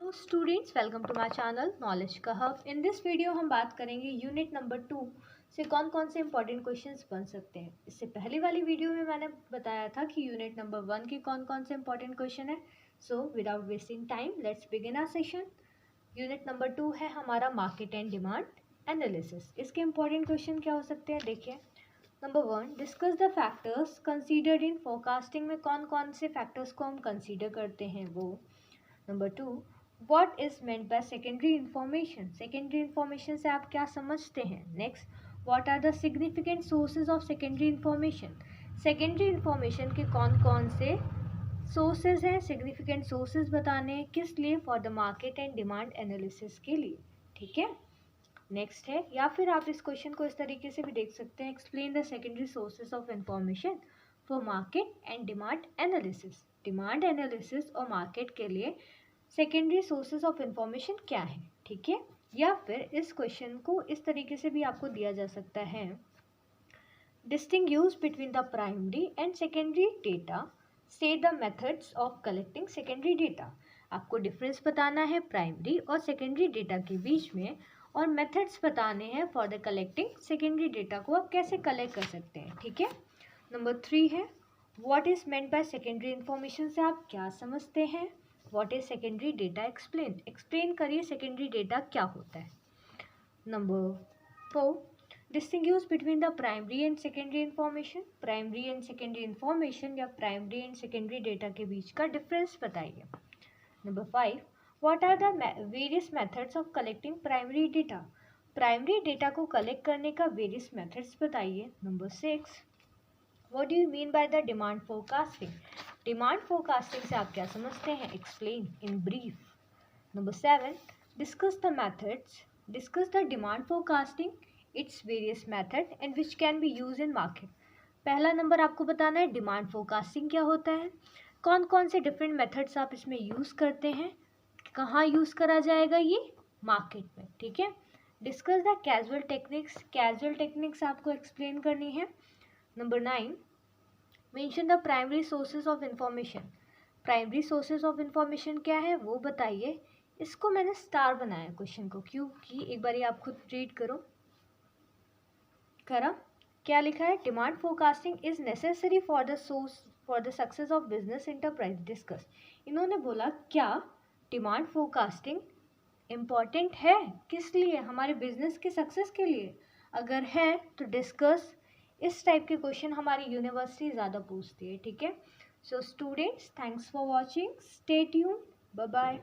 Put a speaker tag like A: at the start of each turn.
A: Hello students, welcome to my channel knowledge का hub. In this video हम बात करेंगे यूनिट नंबर 2 से कौन कौन से इंपॉर्टेंट क्वेश्चंस बन सकते हैं। इससे पहले वाली वीडियो में मैंने बताया था कि यूनिट नंबर 1 के कौन कौन से इंपॉर्टेंट क्वेश्चन है। So without wasting time let's begin our session. Unit number 2 है हमारा मार्केट एंड डिमांड एनालिसिस। इसके इंपॉर्टेंट क्वेश्चन क्या हो सकते हैं, देखिए। Number 1, discuss the factors considered in forecasting. में कौन कौन से फैक्टर्स को हम कंसीडर करते हैं वो। Number 2, what is meant by secondary information. Secondary information से आप क्या समझते हैं। Next, what are the significant sources of secondary information. Secondary information के कौन कौन से सोर्सेज हैं, सिग्निफिकेंट सोर्सेज बताने हैं, किस लिए, for the market and demand analysis के लिए। ठीक है। नेक्स्ट है, या फिर आप इस क्वेश्चन को इस तरीके से भी देख सकते हैं, explain the secondary sources of information for market and demand analysis. Demand analysis और मार्केट के लिए सेकेंडरी सोर्सेज ऑफ इंफॉर्मेशन क्या है। ठीक है। या फिर इस क्वेश्चन को इस तरीके से भी आपको दिया जा सकता है, distinguish between the primary and secondary data, से the methods of collecting secondary data. आपको डिफरेंस बताना है प्राइमरी और सेकेंडरी डेटा के बीच में, और मेथड्स बताने हैं for the collecting secondary data को आप कैसे कलेक्ट कर सकते हैं। ठीक है। नंबर 3 है, what is meant by secondary information से आप क्या समझते हैं। What is secondary data, explain. Explain करिए सेकेंडरी डेटा क्या होता है। Number 4, distinguish between the primary and secondary information. Primary and secondary information या प्राइमरी एंड सेकेंडरी डेटा के बीच का डिफरेंस बताइए। Number 5, what are the various methods of collecting primary data. Primary data को collect करने का वेरियस मेथड्स बताइए। Number 6, what do you mean by the demand forecasting. Demand forecasting से आप क्या समझते हैं, explain in brief. Number 7, discuss the methods. Discuss the demand forecasting, its various method and which can be use in market. पहला number आपको बताना है demand forecasting क्या होता है, कौन कौन से डिफरेंट मेथड्स आप इसमें यूज़ करते हैं, कहाँ यूज़ करा जाएगा ये, मार्केट में। ठीक है। Discuss the casual techniques. Casual techniques आपको एक्सप्लेन करनी है। Number 9, mention the primary sources of information. Primary sources of information क्या है वो बताइए। इसको मैंने स्टार बनाया क्वेश्चन को, क्योंकि एक बार आप खुद रीड करो क्या लिखा है, demand forecasting is necessary for the source for the success of business enterprise. Discuss, इन्होंने बोला क्या डिमांड फोरकास्टिंग इम्पॉर्टेंट है, किस लिए, हमारे बिजनेस के सक्सेस के लिए। अगर है तो डिस्कस। इस टाइप के क्वेश्चन हमारी यूनिवर्सिटी ज़्यादा पूछती है। ठीक है। So students, thanks for watching, stay tuned, bye bye.